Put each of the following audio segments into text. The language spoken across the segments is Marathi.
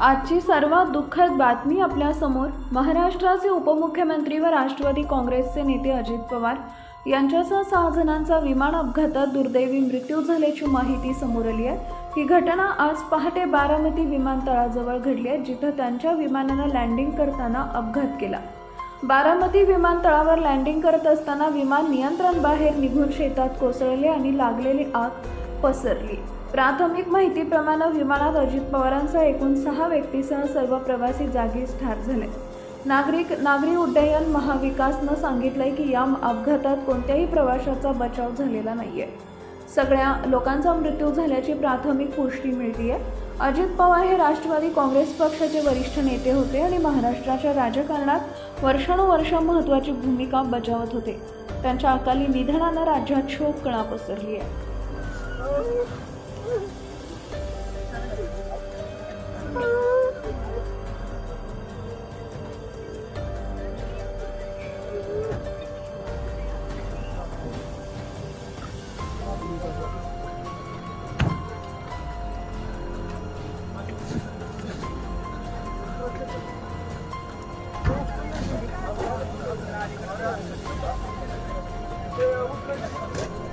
आजची सर्वात दुःखद बातमी आपल्यासमोर महाराष्ट्राचे उपमुख्यमंत्री व राष्ट्रवादी काँग्रेसचे नेते अजित पवार यांच्यासह 6 जणांचा विमान अपघातात दुर्दैवी मृत्यू झाल्याची माहिती समोर आली आहे। ही घटना आज पहाटे बारामती विमानतळाजवळ घडली आहे, जिथे त्यांच्या विमानानं लँडिंग करताना अपघात केला। बारामती विमानतळावर लँडिंग करत असताना विमान नियंत्रण बाहेर निघून शेतात कोसळले आणि लागलेली आग पसरली। प्राथमिक माहितीप्रमाणे विमानात अजित पवारांसह एकूण 6 व्यक्तीसह सर्व प्रवासी जागीच ठार झाले। नागरी उड्डयन महाविकासनं सांगितलंय की या अपघातात कोणत्याही प्रवाशाचा बचाव झालेला नाहीये। सगळ्या लोकांचा मृत्यू झाल्याची प्राथमिक पुष्टी मिळतेय। अजित पवार हे राष्ट्रवादी काँग्रेस पक्षाचे वरिष्ठ नेते होते आणि महाराष्ट्राच्या राजकारणात वर्षानुवर्ष महत्त्वाची भूमिका बजावत होते। त्यांच्या अकाली निधनानं राज्यात शोककळा पसरली आहे।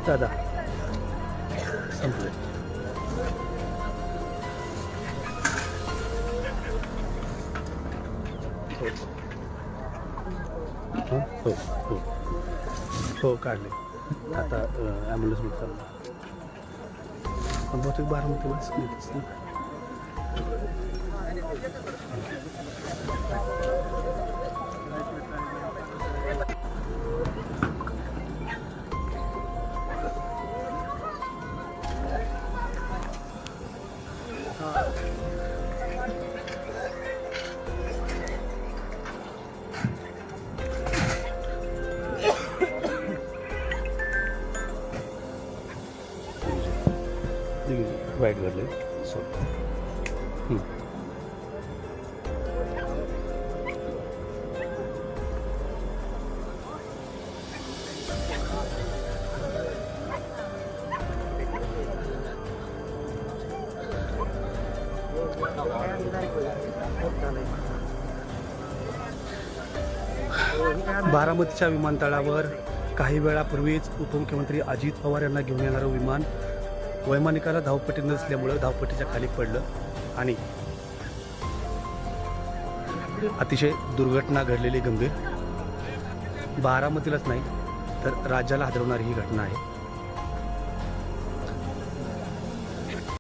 दादा संपले। हो हो हो काढले आता ॲम्ब्युलन्समध्ये चाललं। पण बहुतेक बारामतीलाच नेतच ना। वाईट घडले सो बारामतीच्या विमानतळावर काही वेळापूर्वीच उपमुख्यमंत्री अजित पवार यांना घेऊन येणारं विमान वैमानिकाला धावपट्टी नसल्यामुळं धावपट्टीच्या खाली पडलं आणि अतिशय दुर्घटना घडलेली गंभीर। बारामतीलाच नाही तर राज्याला हादरवणारी ही घटना आहे।